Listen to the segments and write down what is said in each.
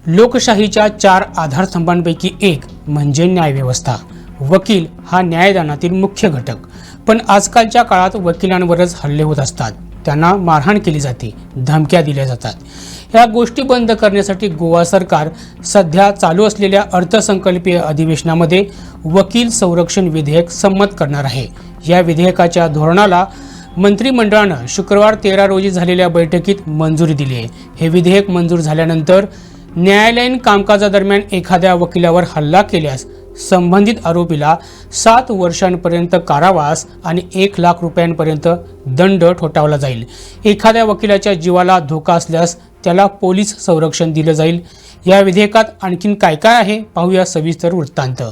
लोकशाहीच्या 4 आधारस्तंभांपैकी एक म्हणजे न्यायव्यवस्था। वकील हा न्यायदानातील मुख्य घटक, पण आजकालच्या काळात वकिलांवरच हल्ले होत असतात, त्यांना मारहाण केली जाते, धमक्या दिल्या जातात। या गोष्टी बंद करण्यासाठी गोवा सरकार सध्या चालू असलेल्या अर्थसंकल्पीय अधिवेशनामध्ये वकील संरक्षण विधेयक संमत करणार आहे। या विधेयकाच्या धोरणाला मंत्रिमंडळानं शुक्रवार 13 रोजी झालेल्या बैठकीत मंजुरी दिली आहे। हे विधेयक मंजूर झाल्यानंतर न्यायालयीन कामकाजादरम्यान एखाद्या वकिलावर हल्ला केल्यास संबंधित आरोपीला 7 वर्षांपर्यंत कारावास आणि 1 लाख रुपयांपर्यंत दंड ठोठावला जाईल। एखाद्या वकिलाच्या जीवाला धोका असल्यास त्याला पोलीस संरक्षण दिलं जाईल। या विधेयकात आणखीन काय काय आहे पाहूया सविस्तर वृत्तांत।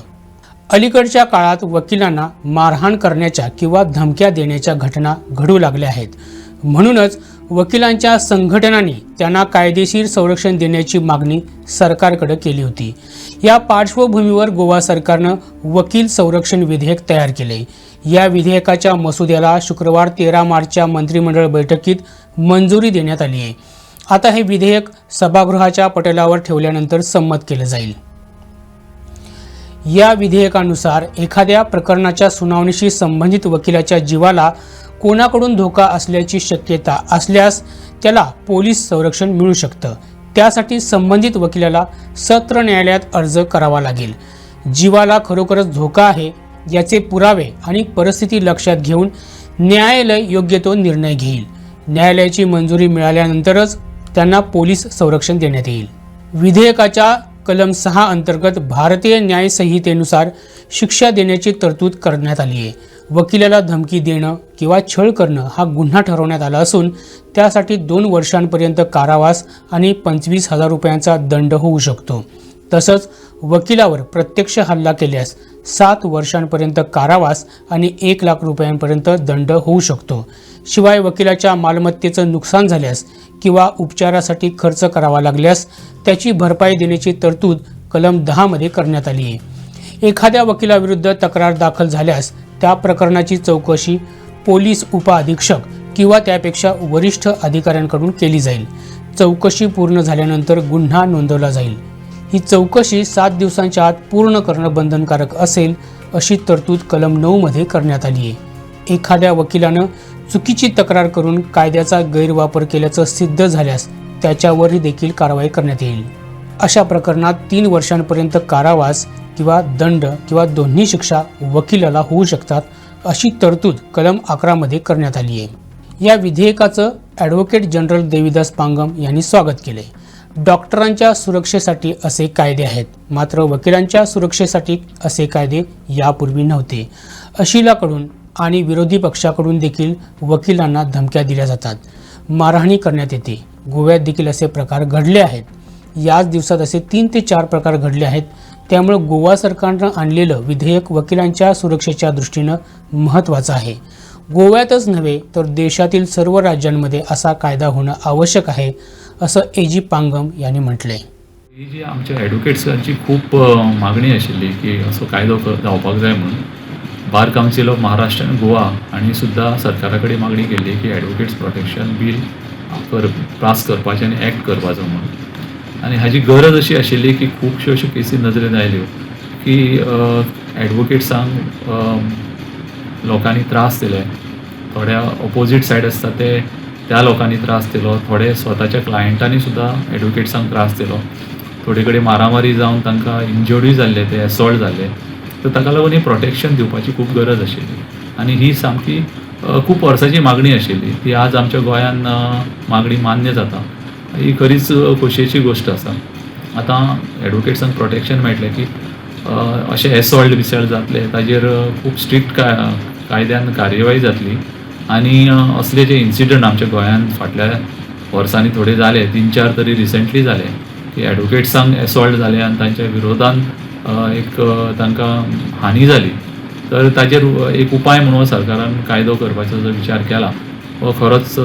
अलीकडच्या काळात वकिलांना मारहाण करण्याच्या किंवा धमक्या देण्याच्या घटना घडू लागल्या आहेत। म्हणूनच वकिलांच्या संघटनांनी त्यांना कायदेशीर संरक्षण देण्याची मागणी सरकारकडे केली होती। या पार्श्वभूमीवर गोवा सरकारनं वकील संरक्षण विधेयक तयार केले। या विधेयकाच्या मसुद्याला शुक्रवार 13 मार्चच्या मंत्रिमंडळ बैठकीत मंजुरी देण्यात आली आहे। आता हे विधेयक सभागृहाच्या पटलावर ठेवल्यानंतर संमत केलं जाईल। या विधेयकानुसार एखाद्या प्रकरणाच्या सुनावणीशी संबंधित वकिलाच्या जीवाला कोणाकडून धोका असल्याची शक्यता असल्यास त्याला पोलीस संरक्षण मिळू शकतं। त्यासाठी संबंधित वकिलाला सत्र न्यायालयात अर्ज करावा लागेल। जीवाला खरोखरच धोका आहे याचे पुरावे आणि परिस्थिती लक्षात घेऊन न्यायालय योग्य तो निर्णय घेईल। न्यायालयाची मंजुरी मिळाल्यानंतरच त्यांना पोलीस संरक्षण देण्यात येईल। विधेयकाच्या कलम 6 अंतर्गत भारतीय न्याय संहितेनुसार शिक्षा देण्याची तरतूद करण्यात आली आहे। वकिलाला धमकी देणं किंवा छळ करणं हा गुन्हा ठरवण्यात आला असून त्यासाठी 2 वर्षांपर्यंत कारावास आणि 25,000 रुपयांचा दंड होऊ शकतो। तसंच वकिलावर प्रत्यक्ष हल्ला केल्यास 7 वर्षांपर्यंत कारावास आणि 1 लाख रुपयांपर्यंत दंड होऊ शकतो। शिवाय वकिलाच्या मालमत्तेचं नुकसान झाल्यास किंवा उपचारासाठी खर्च करावा लागल्यास त्याची भरपाई देण्याची तरतूद कलम 10 मध्ये करण्यात आली आहे। एखाद्या वकिलाविरुद्ध तक्रार दाखल झाल्यास त्या प्रकरणाची चौकशी पोलीस उपअधीक्षक किंवा त्यापेक्षा वरिष्ठ अधिकाऱ्यांकडून केली जाईल। चौकशी पूर्ण झाल्यानंतर गुन्हा नोंदवला जाईल। ही चौकशी 7 दिवसांच्या आत पूर्ण करणं बंधनकारक असेल अशी तरतूद कलम 9 मध्ये करण्यात आली आहे। एखाद्या वकिलानं चुकीची तक्रार करून कायद्याचा गैरवापर केल्याचं सिद्ध झाल्यास त्याच्यावरही देखील कारवाई करण्यात येईल। अशा प्रकरणात 3 वर्षांपर्यंत कारावास किंवा दंड किंवा दोन्ही शिक्षा वकिलाला होऊ शकतात अशी तरतूद कलम 11 मध्ये करण्यात आली आहे। या विधेयकाचं ॲडव्होकेट जनरल देविदास पांगम यांनी स्वागत केले। डॉक्टरांच्या सुरक्षेसाठी असे कायदे आहेत, मात्र वकिलांच्या सुरक्षेसाठी असे कायदे यापूर्वी नव्हते। अशिलाकडून आणि विरोधी पक्षाकडून देखील वकिलांना धमक्या दिल्या जातात, मारहाणी करण्यात येते। गोव्यात देखील असे प्रकार घडले आहेत। याच दिवसात असे 3 ते 4 प्रकार घडले आहेत। त्यामुळे गोवा सरकारनं आणलेलं विधेयक वकिलांच्या सुरक्षेच्या दृष्टीनं महत्त्वाचं आहे। गोव्यातच नव्हे तर देशातील सर्व राज्यांमध्ये असा कायदा होणं आवश्यक आहे असं एजी पांगम यांनी म्हटलंय। ही जी आमच्या ॲडव्होकेट्सांची खूप मागणी आशिल्ली की असो कायदो जावपाक जाय म्हणून बार कावन्सिल ऑफ महाराष्ट्र आनी गोवा हांणी सुद्दां सरकारा कडेन मागणी केल्ली की ॲडव्होकेट्स प्रोटेक्शन बील पास करपाचें आनी एक्ट करपाचो म्हणून। आनी हाजी गरज अशी आशिल्ली की खुबश्यो अश्यो केसी नजरेन आयल्यो की ॲडव्होकेट्सांक लोकांनी त्रास दिले। थोड्या ऑपोजीट सायड आसता ते त्या लोकांनी त्रास दिलो, थोडे स्वताच्या क्लायंटांनी सुद्दां ॲडव्होकेट्सांक त्रास दिलो। थोडे कडेन मारामारी जावन तांकां इंजर्डूय जाल्ले, ते असॉल्ट जाल्ले। तर ताका लागून ही प्रोटेक्शन दिवपाची खूब गरज आशिल्ली आनी ही सामकी खूब वर्सांची मागणी आशिल्ली। ती आज आमच्या गोंयान मागणी मान्य जाता, ही खरीच खोशयेची गोश्ट आसा। आतां ॲडव्होकेट्सांक प्रोटेक्शन मेळटलें की अशे एसॉल्ट बिसॉल्ट जातले ताजेर खूब स्ट्रिक्ट कायद्यान कार्यवाही जातली। आनी असले जे इन्सिडंट आमच्या गोंयान फाटल्या वर्सांनी थोडे जाले, 3-4 तरी रिसंटली जाले की ॲडव्होकेट्सांक एसॉल्ट जाले आनी तांच्या विरोधान एक तांकां हानी जाली। तर ताजेर एक उपाय म्हणून सरकारान कायदो करपाचो जो विचार केला हो खरोच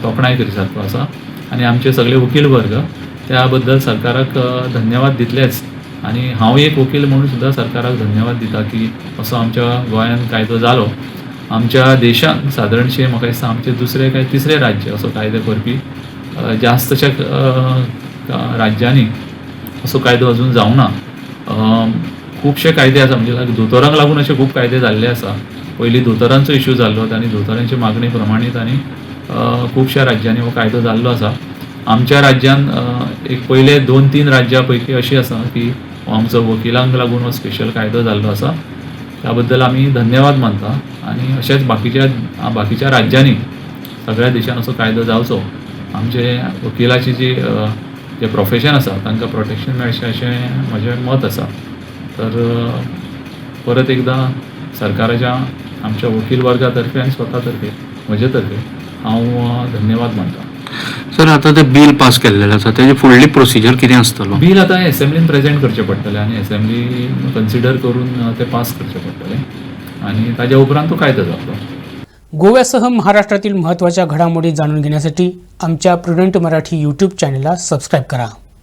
तोखणाय करसारको आसा। आनी आमचे सगळे वकील वर्ग त्या बद्दल सरकाराक धन्यवाद दितलेच। आनी हांव एक वकील म्हणून सुद्दां सरकाराक धन्यवाद दिता की असो आमच्या गोंयान कायदो जालो। आमच्या देशान सादारणशे म्हाका दिसता आमचे दुसरे काय तिसरे राज्य असो कायदे करपी जास्तशा राज्यांनी असो कायदो अजून जावना. खुबशे कायदे आसा म्हणजे दोतोरांक लागून असे खूब कायदे जाल्ले आसा. पयलीं दोतोरांचो इश्यू जाल्लो आनी दोतोरांची मागणी प्रमाणीत आनी खुबश्या राज्यांनी हो कायदो जाल्लो आसा. आमच्या राज्यान एक पयले 2-3 राज्यां पैकी अशी आसा की हो आमचो वकिलांक लागून हो स्पेशल कायदो जाल्लो आसा. त्या बद्दल आमी धन्यवाद मानता आनी अशेंच बाकीच्या राज्यांनी सगळ्या देशान असो कायदो जावचो. आमचे वकिलाची जे प्रोफेशन आसा तांकां प्रोटेक्शन मेळचें अशें म्हजें मत आसा. तर परत एकदां सरकाराच्या आमच्या वकील वर्गा तर्फे आनी स्वता तर्फे म्हजे तर्फे हांव धन्यवाद मानता. सर आतां तें बील पास केल्लेलें आसा तेजी फुडली प्रोसिजर कितें आसतलो? बील आतां एसेंब्लीन प्रेजेंट करचें पडटलें आनी एसेंब्ली कन्सिडर करून तें पास करचें पडटलें आनी ताज्या उपरांत तो कायदो जातलो. गोव्यासह महाराष्ट्रातील महत्त्वाच्या घडामोडी जाणून घेण्यासाठी आमच्या प्रुडंट मराठी यूट्यूब चॅनलला सबस्क्राईब करा.